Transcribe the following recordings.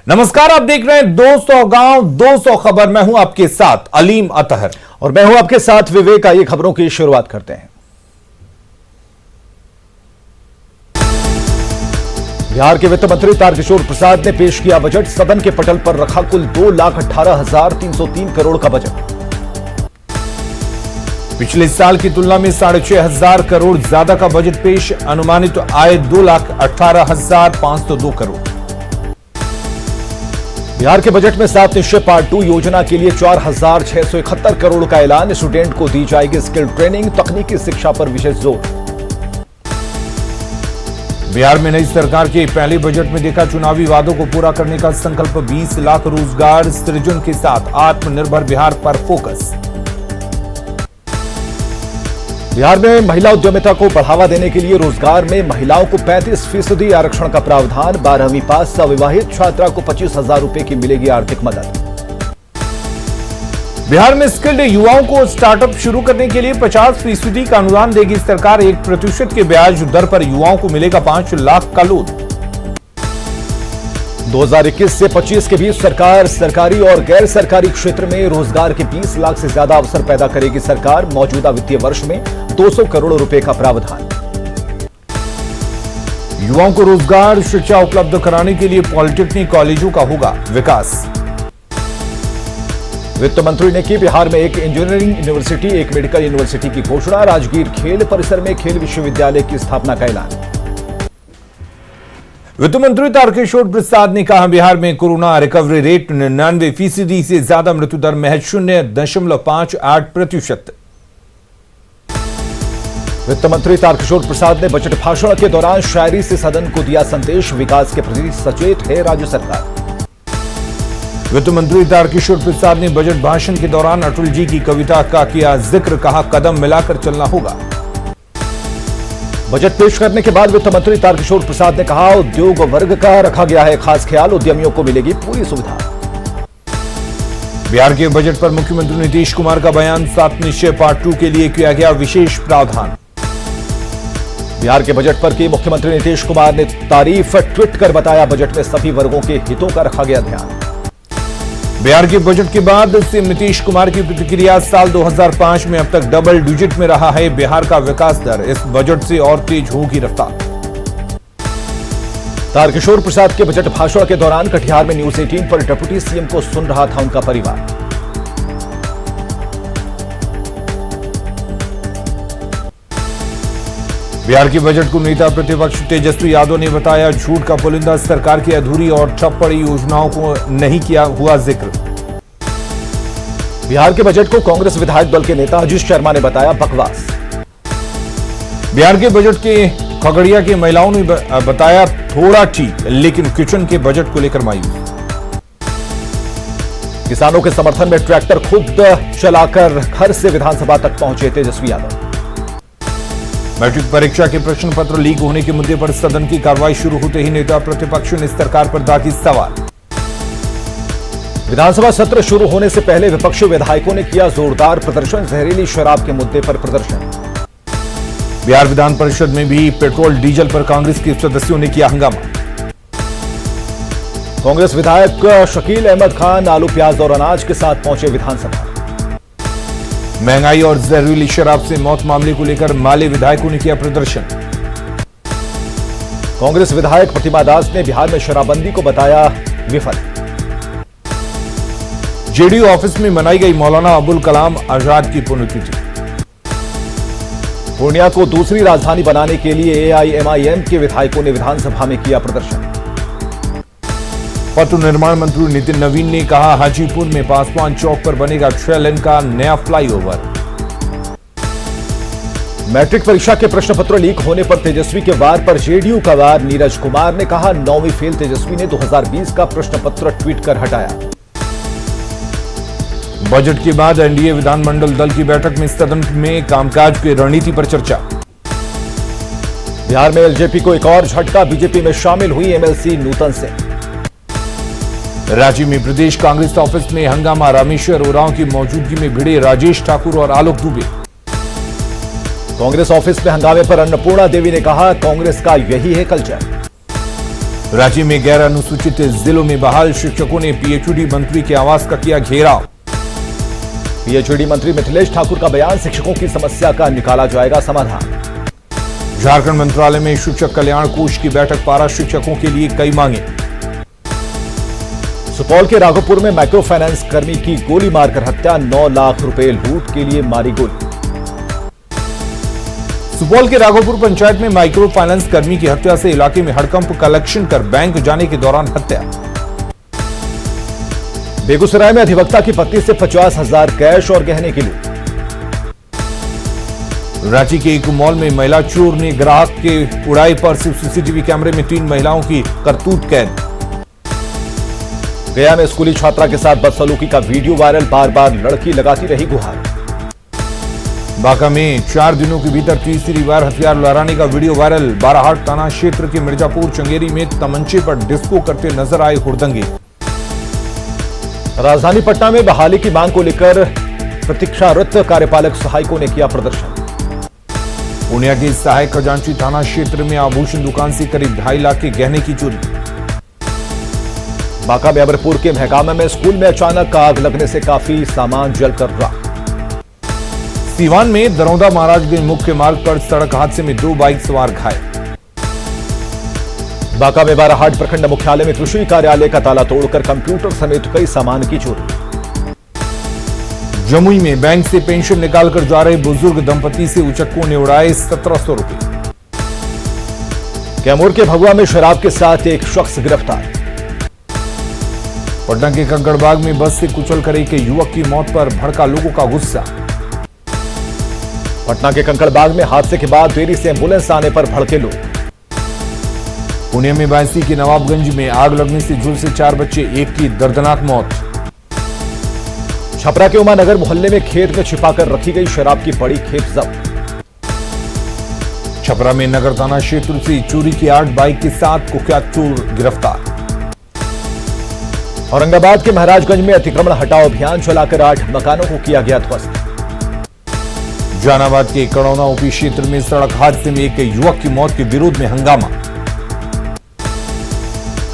नमस्कार, आप देख रहे हैं 200 गांव 200 खबर। मैं हूं आपके साथ अलीम अतहर और मैं हूं आपके साथ विवेक। आइए खबरों की शुरुआत करते हैं। बिहार के वित्त मंत्री तारकिशोर प्रसाद ने पेश किया बजट। सदन के पटल पर रखा कुल 2,18,303 करोड़ का बजट। पिछले साल की तुलना में 6,500 करोड़ ज्यादा का बजट पेश। अनुमानित आय 2,18,502 करोड़। बिहार के बजट में 7 निश्चय पार्ट 2 योजना के लिए 4,671 करोड़ का ऐलान। स्टूडेंट को दी जाएगी स्किल ट्रेनिंग। तकनीकी शिक्षा पर विशेष जोर। बिहार में नई सरकार के पहले बजट में देखा चुनावी वादों को पूरा करने का संकल्प। 20 लाख रोजगार सृजन के साथ आत्मनिर्भर बिहार पर फोकस। बिहार में महिला उद्यमिता को बढ़ावा देने के लिए रोजगार में महिलाओं को 35% आरक्षण का प्रावधान। 12वीं पास अविवाहित छात्रा को 25,000 रुपए की मिलेगी आर्थिक मदद। बिहार में स्किल्ड युवाओं को स्टार्टअप शुरू करने के लिए 50% का अनुदान देगी सरकार। 1% के ब्याज दर पर युवाओं को मिलेगा 5 लाख का लोन। 2021 से 25 के बीच सरकार सरकारी और गैर सरकारी क्षेत्र में रोजगार के 20 लाख से ज्यादा अवसर पैदा करेगी सरकार। मौजूदा वित्तीय वर्ष में 200 करोड़ रुपए का प्रावधान। युवाओं को रोजगार शिक्षा उपलब्ध कराने के लिए पॉलिटेक्निक कॉलेजों का होगा विकास। वित्त मंत्री ने की बिहार में एक इंजीनियरिंग यूनिवर्सिटी, एक मेडिकल यूनिवर्सिटी की घोषणा। राजगीर खेल परिसर में खेल विश्वविद्यालय की स्थापना का ऐलान। वित्त मंत्री तारकिशोर प्रसाद ने कहा बिहार में कोरोना रिकवरी रेट 99% से ज्यादा, मृत्यु दर महज 0.58%। वित्त मंत्री तारकिशोर प्रसाद ने बजट भाषण के दौरान शायरी से सदन को दिया संदेश। विकास के प्रति सचेत है राज्य सरकार। वित्त मंत्री तारकिशोर प्रसाद ने बजट भाषण के दौरान अटल जी की कविता का किया जिक्र। कहा कदम मिलाकर चलना होगा। बजट पेश करने के बाद वित्त मंत्री तारकिशोर प्रसाद ने कहा उद्योग वर्ग का रखा गया है खास ख्याल। उद्यमियों को मिलेगी पूरी सुविधा। बिहार के बजट पर मुख्यमंत्री नीतीश कुमार का बयान। 7 निश्चय पार्ट 2 के लिए किया गया विशेष प्रावधान। बिहार के बजट पर की मुख्यमंत्री नीतीश कुमार ने तारीफ ट्वीट कर बताया बजट में सभी वर्गों के हितों का रखा गया ध्यान। बिहार के बजट के बाद सीएम नीतीश कुमार की प्रतिक्रिया। साल 2005 में अब तक डबल डिजिट में रहा है बिहार का विकास दर। इस बजट से और तेज होगी रफ्तार। तारकिशोर प्रसाद के बजट भाषण के दौरान कटिहार में न्यूज 18 पर डिप्टी सीएम को सुन रहा था उनका परिवार। बिहार के बजट को नेता प्रतिपक्ष तेजस्वी यादव ने बताया झूठ का पुलिंदा। सरकार की अधूरी और ठप पड़ी योजनाओं को नहीं किया हुआ जिक्र। बिहार के बजट को कांग्रेस विधायक दल के नेता अजीत शर्मा ने बताया बकवास। बिहार के बजट के खगड़िया की महिलाओं ने बताया थोड़ा ठीक, लेकिन किचन के बजट को लेकर मायूस। किसानों के समर्थन में ट्रैक्टर खुद चलाकर घर से विधानसभा तक पहुंचे तेजस्वी यादव। मैट्रिक परीक्षा के प्रश्न पत्र लीक होने के मुद्दे पर सदन की कार्रवाई शुरू होते ही नेता प्रतिपक्ष ने सरकार पर दागी सवाल। विधानसभा सत्र शुरू होने से पहले विपक्षी विधायकों ने किया जोरदार प्रदर्शन। जहरीली शराब के मुद्दे पर प्रदर्शन। बिहार विधान परिषद में भी पेट्रोल डीजल पर कांग्रेस के सदस्यों ने किया हंगामा। कांग्रेस विधायक शकील अहमद खान आलू प्याज और अनाज के साथ पहुंचे विधानसभा। महंगाई और जहरीली शराब से मौत मामले को लेकर माले विधायकों ने किया प्रदर्शन। कांग्रेस विधायक प्रतिमा दास ने बिहार में शराबबंदी को बताया विफल। जेडीयू ऑफिस में मनाई गई मौलाना अबुल कलाम आजाद की पुण्यतिथि। पूर्णिया को दूसरी राजधानी बनाने के लिए एआईएमआईएम के विधायकों ने विधानसभा में किया प्रदर्शन। पथ निर्माण मंत्री नितिन नवीन ने कहा हाजीपुर में पासवान चौक पर बनेगा 6 लेन का नया फ्लाईओवर। मैट्रिक परीक्षा के प्रश्न पत्र लीक होने पर तेजस्वी के वार पर जेडीयू का वार। नीरज कुमार ने कहा 9वीं फेल तेजस्वी ने 2020 का प्रश्न पत्र ट्वीट कर हटाया। बजट के बाद एनडीए विधानमंडल दल की बैठक में सदन में कामकाज की रणनीति पर चर्चा। बिहार में एलजेपी को एक और झटका। बीजेपी में शामिल हुई एमएलसी नूतन सिंह। रांची में प्रदेश कांग्रेस ऑफिस में हंगामा। रामेश्वर उरांव की मौजूदगी में भिड़े राजेश ठाकुर और आलोक दुबे। कांग्रेस ऑफिस में हंगामे पर अन्नपूर्णा देवी ने कहा कांग्रेस का यही है कल्चर। रांची में गैर अनुसूचित जिलों में बहाल शिक्षकों ने पीएचईडी मंत्री के आवास का किया घेराव। पीएचईडी मंत्री मिथिलेश ठाकुर का बयान, शिक्षकों की समस्या का निकाला जाएगा समाधान। झारखंड मंत्रालय में शिक्षक कल्याण कोष की बैठक, पारा शिक्षकों के लिए कई मांगे। सुपौल के राघोपुर में माइक्रो फाइनेंस कर्मी की गोली मारकर हत्या, 9 लाख रुपए लूट के लिए मारी गोली। सुपौल के राघोपुर पंचायत में माइक्रो फाइनेंस कर्मी की हत्या से इलाके में हड़कंप, कलेक्शन कर बैंक जाने के दौरान हत्या। बेगूसराय में अधिवक्ता की पत्नी से 50,000 कैश और गहने की लूट। रांची के एक मॉल में महिला चोर ने ग्राहक के उड़ाई पर सीसीटीवी कैमरे में 3 महिलाओं की करतूत कैद। गया में स्कूली छात्रा के साथ बदसलूकी का वीडियो वायरल, बार बार लड़की लगाती रही गुहार। बांका में 4 दिनों के भीतर तीसरी बार हथियार लहराने का वीडियो वायरल। बाराहाट थाना क्षेत्र के मिर्जापुर चंगेरी में तमंचे पर डिस्को करते नजर आए हुड़दंगे। राजधानी पटना में बहाली की मांग को लेकर प्रतीक्षारत कार्यपालक सहायकों ने किया प्रदर्शन। पूर्णिया के सहायक खजांची थाना क्षेत्र में आभूषण दुकान से करीब 2.5 लाख के गहने की चोरी। बांका में अमरपुर के महगामा में स्कूल में अचानक आग लगने से काफी सामान जलकर राख। सीवान में दरौदा महाराजगंज मुख्य मार्ग पर सड़क हादसे में 2 बाइक सवार घायल। बांका में बाराहाट प्रखंड मुख्यालय में कृषि कार्यालय का ताला तोड़कर कंप्यूटर समेत कई सामान की चोरी। जमुई में बैंक से पेंशन निकालकर जा रहे बुजुर्ग दंपति से उचक्कों ने उड़ाए 1700 रुपए। कैमूर के भगवा में शराब के साथ एक शख्स गिरफ्तार। पटना के कंकड़बाग में बस से कुचलकर एक युवक की मौत पर भड़का लोगों का गुस्सा। पटना के कंकड़बाग में हादसे के बाद देरी से एंबुलेंस आने पर भड़के लोग। पुणे में बायसी के नवाबगंज में आग लगने से झुलसे 4 बच्चे, एक की दर्दनाक मौत। छपरा के उमानगर मोहल्ले में खेत में छिपाकर रखी गई शराब की बड़ी खेप जब्त। छपरा में नगर थाना क्षेत्र से चोरी की 8 बाइक के साथ कुख्यात चोर गिरफ्तार। औरंगाबाद के महाराजगंज में अतिक्रमण हटाओ अभियान चलाकर 8 मकानों को किया गया ध्वस्त। जहानाबाद के कड़ौना ओपी क्षेत्र में सड़क हादसे में एक युवक की मौत के विरोध में हंगामा।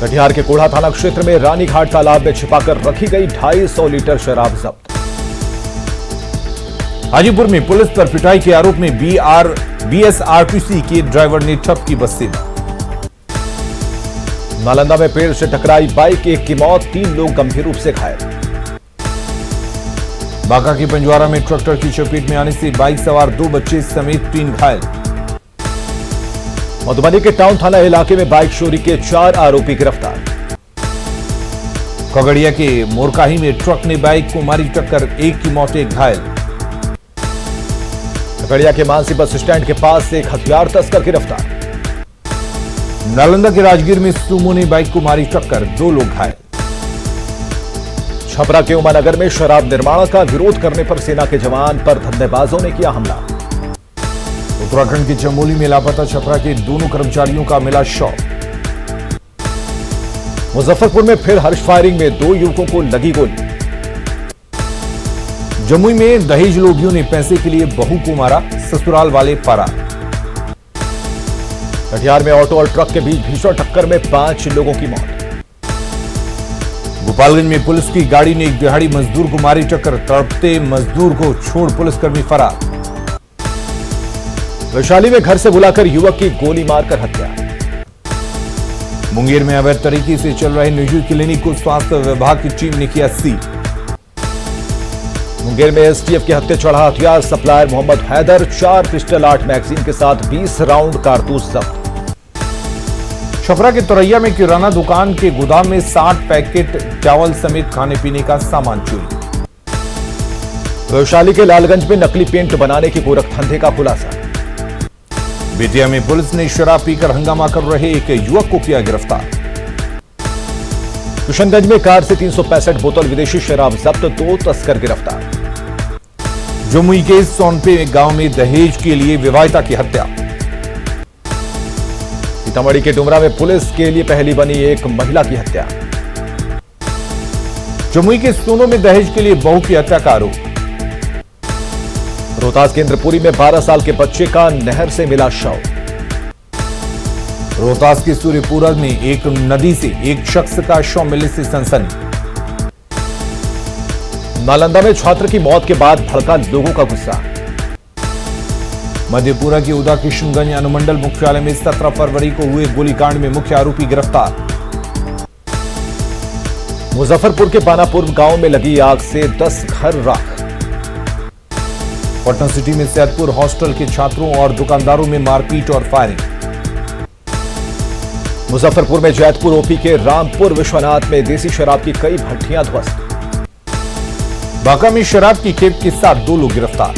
कटिहार के कोढ़ा थाना क्षेत्र में रानीघाट तालाब में छिपाकर रखी गई 250 लीटर शराब जब्त। हाजीपुर में पुलिस पर पिटाई के आरोप में बीएसआरटीसी के ड्राइवर ने ठप की बस सेवा। नालंदा में पेड़ से टकराई बाइक, एक की मौत, 3 लोग गंभीर रूप से घायल। बांका के पंजवारा में ट्रैक्टर की चपेट में आने से बाइक सवार 2 बच्चे समेत 3 घायल। मधुबनी के टाउन थाना इलाके में बाइक चोरी के 4 आरोपी गिरफ्तार। खगड़िया के मोरकाही में ट्रक ने बाइक को मारी टक्कर, एक की मौत, एक घायल। खगड़िया के मानसी बस स्टैंड के पास से एक हथियार तस्कर गिरफ्तार। नालंदा के राजगीर में सुमो ने बाइक को मारी टक्कर, 2 लोग घायल। छपरा के उमानगर में शराब निर्माण का विरोध करने पर सेना के जवान पर धंधेबाजों ने किया हमला। उत्तराखंड के चमोली में लापता छपरा के दोनों कर्मचारियों का मिला शव। मुजफ्फरपुर में फिर हर्ष फायरिंग में 2 युवकों को लगी गोली। जमुई में दहेज लोभियों ने पैसे के लिए बहू को मारा, ससुराल वाले फरार। कटिहार में ऑटो और ट्रक के बीच भीषण टक्कर में 5 लोगों की मौत। गोपालगंज में पुलिस की गाड़ी ने एक दिहाड़ी मजदूर को मारी टक्कर, तड़पते मजदूर को छोड़ पुलिसकर्मी फरार। वैशाली में घर से बुलाकर युवक की गोली मारकर हत्या। मुंगेर में अवैध तरीके से चल रहे निजी क्लिनिक को स्वास्थ्य विभाग की टीम ने किया सील। मुंगेर में एसटीएफ के हत्थे चढ़ा हथियार supplier Mohammad Haidar, 4 pistol 8 magazine के साथ 20 राउंड कारतूस जब्त। छपरा के तोरैया में किराना दुकान के गोदाम में 60 पैकेट चावल समेत खाने पीने का सामान चोरी। वैशाली के लालगंज में नकली पेंट बनाने के गोरखधंधे का खुलासा। बेतिया में पुलिस ने शराब पीकर हंगामा कर रहे एक युवक को किया गिरफ्तार। किशनगंज में कार से 365 बोतल विदेशी शराब जब्त, 2 तस्कर गिरफ्तार। जमुई के सोनपे गांव में दहेज के लिए विवाहिता की हत्या। सीतामढ़ी के डुमरा में पुलिस के लिए पहली बनी एक महिला की हत्या। जमुई के सोनो में दहेज के लिए बहू की हत्या का आरोप। रोहतास के इंद्रपुरी में 12 साल के बच्चे का नहर से मिला शव। रोहतास के सूर्यपुरा में एक नदी से एक शख्स का शव मिलने से सनसनी। नालंदा में छात्र की मौत के बाद भड़का लोगों का गुस्सा। मधेपुरा के उदा किशनगंज अनुमंडल मुख्यालय में 17 फरवरी को हुए गोलीकांड में मुख्य आरोपी गिरफ्तार। मुजफ्फरपुर के पानापुर गांव में लगी आग से 10 घर राख। पटना सिटी में सैदपुर हॉस्टल के छात्रों और दुकानदारों में मारपीट और फायरिंग। मुजफ्फरपुर में जैतपुर ओपी के रामपुर विश्वनाथ में देसी शराब की कई भट्टियां ध्वस्त। बांका में शराब की खेप के साथ 2 लोग गिरफ्तार।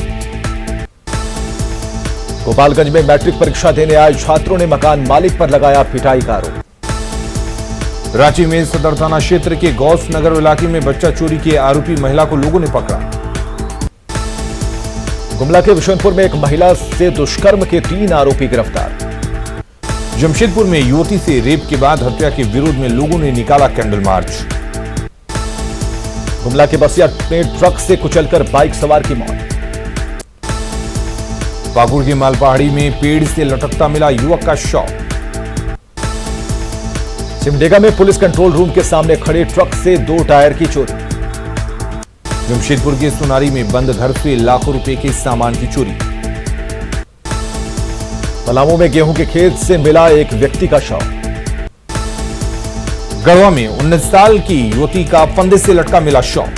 गोपालगंज में मैट्रिक परीक्षा देने आए छात्रों ने मकान मालिक पर लगाया पिटाई का आरोप। रांची में सदर थाना क्षेत्र के गौस नगर इलाके में बच्चा चोरी के आरोपी महिला को लोगों ने पकड़ा। गुमला के बिशनपुर में एक महिला से दुष्कर्म के 3 आरोपी गिरफ्तार। जमशेदपुर में युवती से रेप के बाद हत्या के विरोध में लोगों ने निकाला कैंडल मार्च। गुमला के बसिया में ट्रक से कुचलकर बाइक सवार की मौत। पाकुड़ की मालपहाड़ी में पेड़ से लटकता मिला युवक का शव। सिमडेगा में पुलिस कंट्रोल रूम के सामने खड़े ट्रक से 2 टायर की चोरी। जमशेदपुर के सुनारी में बंद घर से लाखों रुपए के सामान की चोरी। पलामू में गेहूं के खेत से मिला एक व्यक्ति का शव। गढ़वा में 19 साल की युवती का फंदे से लटका मिला शव।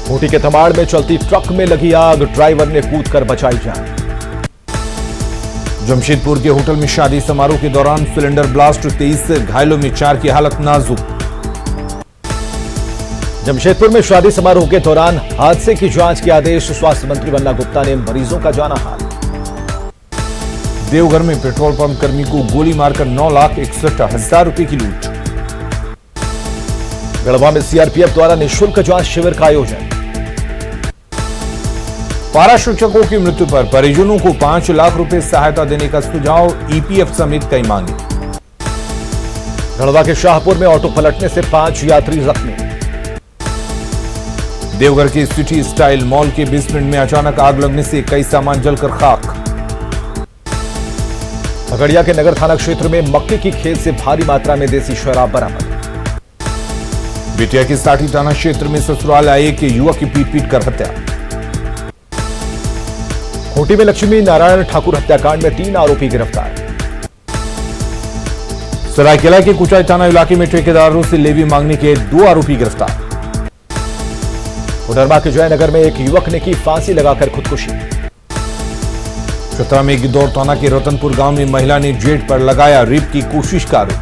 खूंटी के तमाड़ में चलती ट्रक में लगी आग, ड्राइवर ने कूदकर बचाई जान। जमशेदपुर के होटल में शादी समारोह के दौरान सिलेंडर ब्लास्ट, 23 घायलों में 4 की हालत नाजुक। जमशेदपुर में शादी समारोह के दौरान हादसे की जांच के आदेश, स्वास्थ्य मंत्री बन्ना गुप्ता ने मरीजों का जाना हाल। देवघर में पेट्रोल पंप कर्मी को गोली मारकर 9,61,000 रुपए की लूट। गढ़वा में सीआरपीएफ द्वारा निःशुल्क जांच शिविर का आयोजन। पारा शिक्षकों की मृत्यु पर परिजनों को 5 लाख रुपए सहायता देने का सुझाव, ईपीएफ समेत कई मांगे। गढ़वा के शाहपुर में ऑटो पलटने से 5 यात्री जख्मी। देवघर के सिटी स्टाइल मॉल के बेसमेंट में अचानक आग लगने से कई सामान जलकर खाक। खगड़िया के नगर थाना क्षेत्र में मक्के की खेत से भारी मात्रा में देसी शराब बरामद। बेटिया के साठी थाना क्षेत्र में ससुराल आए एक युवक की पीट कर हत्या। खूंटी में लक्ष्मी नारायण ठाकुर हत्याकांड में 3 आरोपी गिरफ्तार। सरायकेला के कुचाई थाना इलाके में ठेकेदारों से लेवी मांगने के 2 आरोपी गिरफ्तार। कोडरमा के जयनगर में एक युवक ने की फांसी लगाकर खुदकुशी। चतरा में गिद्धौर थाना के रतनपुर गांव में महिला ने जेट पर लगाया रेप की कोशिश का आरोप।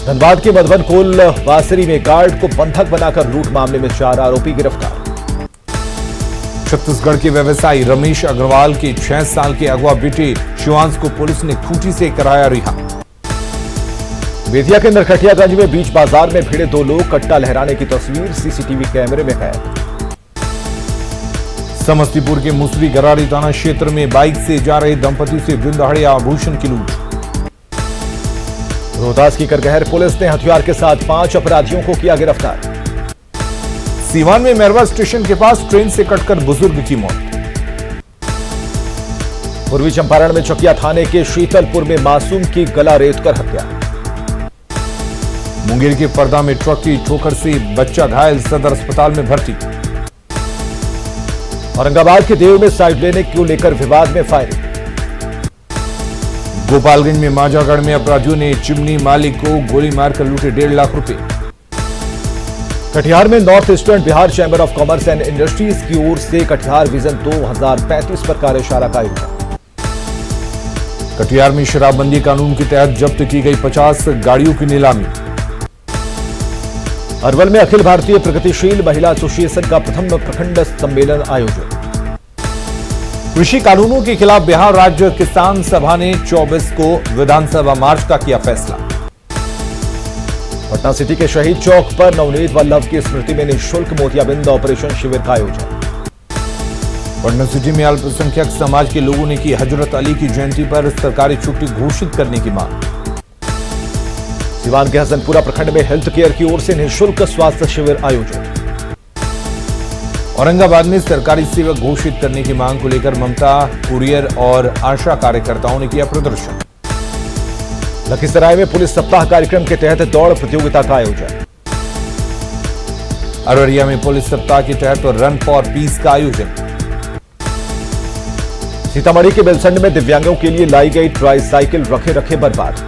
धनबाद के मधुबन कोल बासरी में गार्ड को बंधक बनाकर लूट मामले में 4 आरोपी गिरफ्तार। छत्तीसगढ़ के व्यवसायी रमेश अग्रवाल के 6 साल के अगवा बेटे शिवांश को पुलिस ने खूंटी से कराया रिहा। बेतिया के नरकटियागंज में बीच बाजार में भिड़े 2 लोग, कट्टा लहराने की तस्वीर सीसीटीवी कैमरे में कैद। समस्तीपुर के मुसरी गरारी थाना क्षेत्र में बाइक से जा रहे दंपति से दिन दहाड़े आभूषण की लूट। रोहतास की करगहर पुलिस ने हथियार के साथ 5 अपराधियों को किया गिरफ्तार। सीवान में मैरवा स्टेशन के पास ट्रेन से कटकर बुजुर्ग की मौत। पूर्वी चंपारण में चकिया थाने के शीतलपुर में मासूम की गला रेतकर हत्या। मुंगेर के पर्दा में ट्रक की ठोकर से बच्चा घायल, सदर अस्पताल में भर्ती। औरंगाबाद के देव में साइड लेने को लेकर विवाद में फायरिंग। गोपालगंज में मांझागढ़ में अपराधियों ने चिमनी मालिक को गोली मारकर लूटे 1.5 लाख रुपए। कटिहार में north eastern Bihar chamber of commerce and industries की ओर से कटिहार विजन 2035 पर कार्यशाला का आयोजन। कटिहार में शराबबंदी कानून के तहत जब्त की गई 50 गाड़ियों की नीलामी। अरवल में अखिल भारतीय प्रगतिशील महिला एसोसिएशन का प्रथम प्रखंड सम्मेलन आयोजन। कृषि कानूनों के खिलाफ बिहार राज्य किसान सभा ने 24 को विधानसभा मार्च का किया फैसला। पटना सिटी के शहीद चौक पर नवनीत वल्लभ की स्मृति में निःशुल्क मोतियाबिंद ऑपरेशन शिविर का आयोजन। पटना सिटी में अल्पसंख्यक समाज के लोगों ने की हजरत अली की जयंती पर सरकारी छुट्टी घोषित करने की मांग। सिवान के हसनपुरा प्रखंड में हेल्थ केयर की ओर से निःशुल्क स्वास्थ्य शिविर आयोजित। औरंगाबाद में सरकारी सेवक घोषित करने की मांग को लेकर ममता, कुरियर और आशा कार्यकर्ताओं ने किया प्रदर्शन। लखीसराय में पुलिस सप्ताह कार्यक्रम के तहत दौड़ प्रतियोगिता का आयोजन। अररिया में पुलिस सप्ताह के तहत रन फॉर पीस का आयोजन। सीतामढ़ी के बेलसंड में दिव्यांगों के लिए लाई गई ट्राईसाइकिल रखे बर्बाद।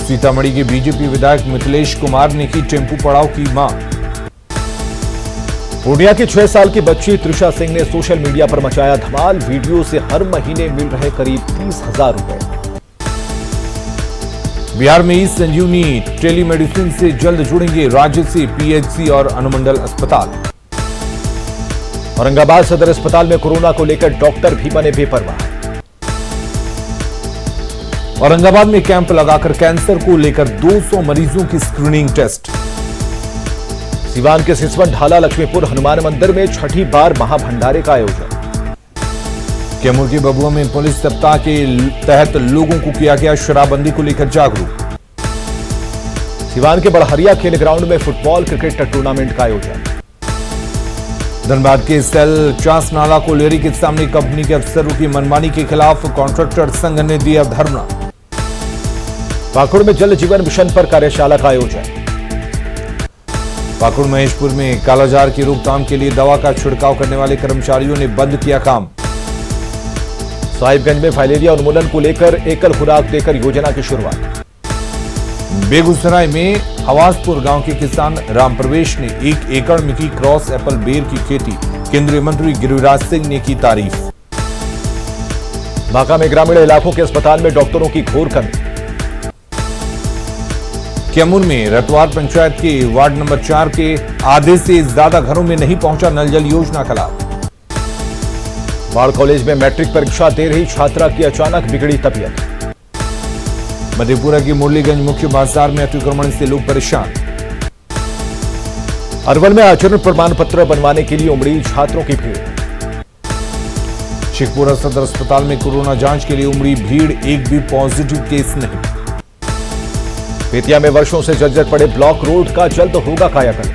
सीतामढ़ी के बीजेपी विधायक मिथिलेश कुमार ने की टेम्पू पड़ाव की मांग। पूर्णिया की 6 साल की बच्ची त्रिशा सिंह ने सोशल मीडिया पर मचाया धमाल। वीडियो से हर महीने मिल रहे करीब 30,000 रुपए। बिहार में ई संजीवनी टेलीमेडिसिन से जल्द जुड़ेंगे राज्य से पीएचसी और अनुमंडल अस्पताल। औरंगाबाद सदर अस्पताल में कोरोना को लेकर डॉक्टर भी बने बेपरवाह। औरंगाबाद में कैंप लगाकर कैंसर को लेकर 200 मरीजों की स्क्रीनिंग टेस्ट। सिवान के सिसवन ढाला लक्ष्मीपुर हनुमान मंदिर में छठी बार महाभंडारे का आयोजन। कैमूर के बबुआ में पुलिस सप्ताह के तहत लोगों को किया गया शराबबंदी को लेकर जागरूक। सिवान के बड़हरिया खेल ग्राउंड में फुटबॉल क्रिकेट टूर्नामेंट का आयोजन। धनबाद के सेल चास नाला कोलेरी के सामने कंपनी के अफसरों की मनमानी के खिलाफ कॉन्ट्रैक्टर संघ ने दिया धरना। पाकुड़ में जल जीवन मिशन पर कार्यशाला का आयोजन। पाकुड़ महेशपुर में कालाजार की रोकथाम के लिए दवा का छिड़काव करने वाले कर्मचारियों ने बंद किया काम। साहिबगंज में फाइलेरिया उन्मूलन को लेकर एकल खुराक देकर योजना की शुरुआत। बेगूसराय में हवासपुर गांव के किसान राम प्रवेश ने 1 एकड़ में की क्रॉस एप्पल बेर की खेती। केंद्रीय मंत्री गिरिराज सिंह ने की तारीफ। बांका में ग्रामीण इलाकों के अस्पताल में डॉक्टरों की घोर कमी। कैमूर में रतवार पंचायत के वार्ड नंबर 4 के आधे से ज्यादा घरों में नहीं पहुंचा नल जल योजना का लाभ। बाढ़ कॉलेज में मैट्रिक परीक्षा दे रही छात्रा की अचानक बिगड़ी तबीयत। मधेपुरा की मुरलीगंज मुख्य बाजार में अतिक्रमण से लोग परेशान। अरवल में आचरण प्रमाण पत्र बनवाने के लिए उमड़ी छात्रों की भीड़। शेखपुरा सदर अस्पताल में कोरोना जांच के लिए उमड़ी भीड़, एक भी पॉजिटिव केस नहीं। बेतिया में वर्षों से जर्जर पड़े ब्लॉक रोड का जल्द होगा कायाकल्प।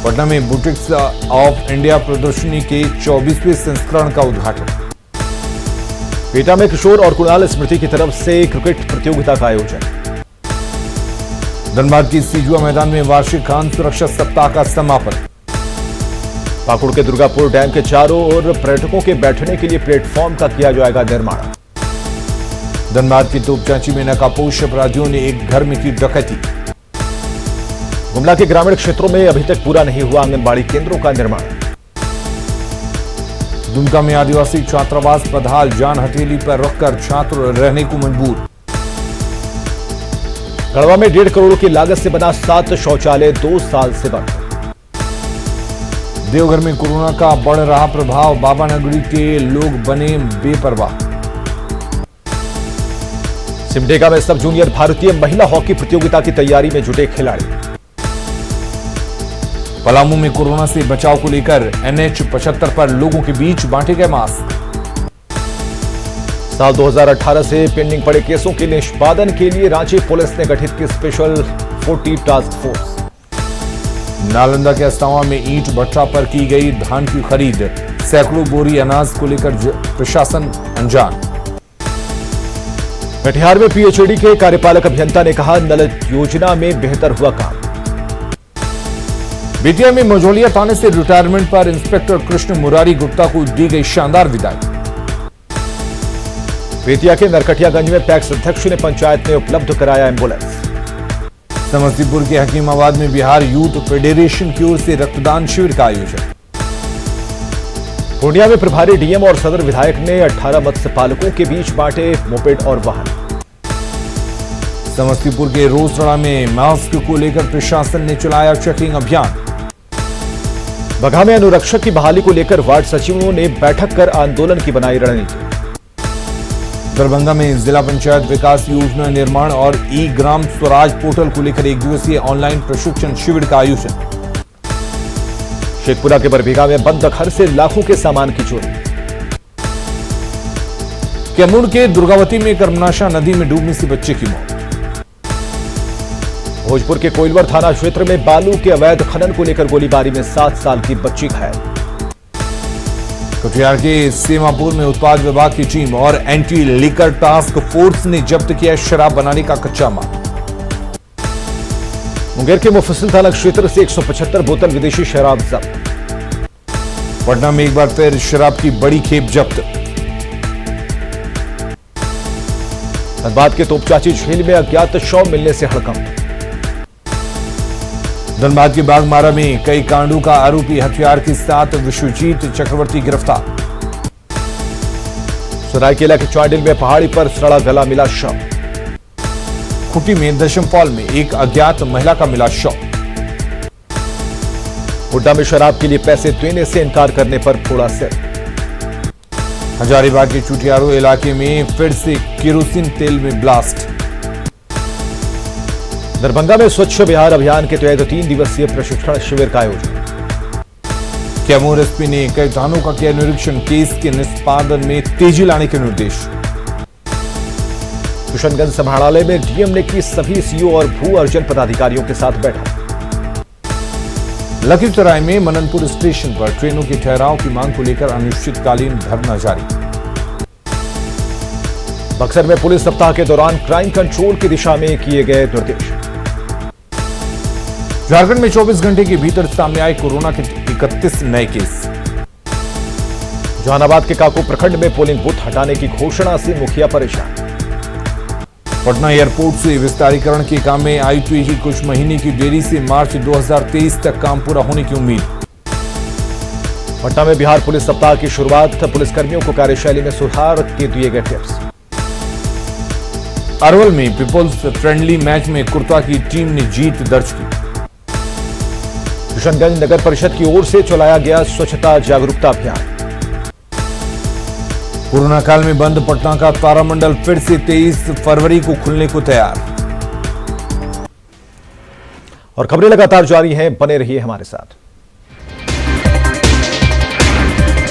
पटना में बुटिक्स ऑफ इंडिया प्रदर्शनी के 24वें संस्करण का उद्घाटन। पेटा में किशोर और कुणाल स्मृति की तरफ से क्रिकेट प्रतियोगिता का आयोजन। धनबाद की सिजुआ मैदान में वार्षिक खान सुरक्षा सप्ताह का समापन। पाकुड़ के दुर्गापुर डैम के चारों ओर पर्यटकों के बैठने के लिए प्लेटफॉर्म का किया जाएगा निर्माण। धनबाद की तोपचांची में नकापोश अपराधियों ने एक घर में की डकैती। गुमला के ग्रामीण क्षेत्रों में अभी तक पूरा नहीं हुआ आंगनबाड़ी केंद्रों का निर्माण। दुमका में आदिवासी छात्रावास बदहाल, जान हथेली पर रखकर छात्र रहने को मजबूर। गढ़वा में 1.5 करोड़ की लागत से बना 7 शौचालय 2 साल से बंद। देवघर में कोरोना का बढ़ रहा प्रभाव, बाबा नगरी के लोग बने बेपरवाह। सिमडेगा में सब जूनियर भारतीय महिला हॉकी प्रतियोगिता की तैयारी में जुटे खिलाड़ी। पलामू में कोरोना से बचाव को लेकर NH 75 पर लोगों के बीच बांटे गए मास्क। साल 2018 से पेंडिंग पड़े केसों के निष्पादन के लिए रांची पुलिस ने गठित की स्पेशल 40 टास्क फोर्स। नालंदा के अस्तावा में ईंट भट्टा पर की गई धान की खरीद, सैकड़ों बोरी अनाज को लेकर प्रशासन अनजान। कटिहार में PhD के कार्यपालक अभियंता ने कहा, नल योजना में बेहतर हुआ काम। बेतिया में मझौलिया थाने से रिटायरमेंट पर इंस्पेक्टर कृष्ण मुरारी गुप्ता को दी गई शानदार विदाई। बेतिया के नरकटियागंज में पैक्स अध्यक्ष ने पंचायत में उपलब्ध कराया एम्बुलेंस। समस्तीपुर के हकीमाबाद में बिहार यूथ फेडरेशन की ओर से रक्तदान शिविर का आयोजन। पूर्णिया में प्रभारी डीएम और सदर विधायक ने 18 मत्स्य पालकों के बीच बांटे मोपेड और वाहन। समस्तीपुर के रोसड़ा में मास्क को लेकर प्रशासन ने चलाया चेकिंग अभियान। बगहा में अनुरक्षक की बहाली को लेकर वार्ड सचिवों ने बैठक कर आंदोलन की बनाई रणनीति। दरभंगा में जिला पंचायत विकास योजना निर्माण और ई ग्राम स्वराज पोर्टल को लेकर 1 दिवसीय ऑनलाइन प्रशिक्षण शिविर का आयोजन। शेखपुरा के बरबीघा में बंद घर से लाखों के सामान की चोरी। कैमूर के दुर्गावती में कर्मनाशा नदी में डूबने से बच्चे की मौत। भोजपुर के कोइलवर थाना क्षेत्र में बालू के अवैध खनन को लेकर गोलीबारी में 7 साल की बच्ची घायल। कटिहार के सीमापुर में उत्पाद विभाग की टीम और एंटी लिकर टास्क फोर्स ने जब्त किया शराब बनाने का कच्चा माल। मुंगेर के मुफस्सिल थाना क्षेत्र से 175 बोतल विदेशी शराब जब्त। पटना में एक बार फिर शराब की बड़ी खेप जब्त। धनबाद के तोपचाची झील में अज्ञात शव मिलने से हड़कंप। धनबाद के बागमारा में कई कांडों का आरोपी हथियार के साथ विश्वजीत चक्रवर्ती गिरफ्तार। सरायकेला के चौडिल में पहाड़ी पर सड़ा गला मिला शव। खूंटी में दशमफॉल में एक अज्ञात महिला का मिला शव। हुड्डा में शराब के लिए पैसे देने से इनकार करने पर फोड़ा सिर। हजारीबाग के चुटियारो इलाके में फिर से केरोसिन तेल में ब्लास्ट। दरभंगा में स्वच्छ बिहार अभियान के तहत 3 दिवसीय प्रशिक्षण शिविर का आयोजन। कैमूर एसपी ने कई थानों का किया निरीक्षण, केस के निष्पादन में तेजी लाने के निर्देश। किशनगंज समाहरणालय में डीएम ने की सभी सीओ और भू अर्जन पदाधिकारियों के साथ बैठक। लखीसराय में मननपुर स्टेशन पर ट्रेनों के ठहराव की मांग को लेकर अनिश्चितकालीन धरना जारी। बक्सर में पुलिस सप्ताह के दौरान क्राइम कंट्रोल की दिशा में किए गए निर्देश। झारखंड में 24 घंटे के भीतर सामने आए कोरोना के 31 नए केस। जहानाबाद के काको प्रखंड में पोलिंग बूथ हटाने की घोषणा से मुखिया परेशान। पटना एयरपोर्ट से विस्तारीकरण के काम में आई कुछ महीने की देरी से मार्च 2023 तक काम पूरा होने की उम्मीद। पटना में बिहार पुलिस सप्ताह की शुरुआत, पुलिसकर्मियों को कार्यशैली में सुधार के दिए गए टिप्स। अरवल में पीपुल्स फ्रेंडली मैच में कुर्ता की टीम ने जीत दर्ज की। किशनगंज नगर परिषद की ओर से चलाया गया स्वच्छता जागरूकता अभियान। कोरोना काल में बंद पटना का तारामंडल फिर से 23 फरवरी को खुलने को तैयार। और खबरें लगातार जारी हैं, बने रहिए हमारे साथ।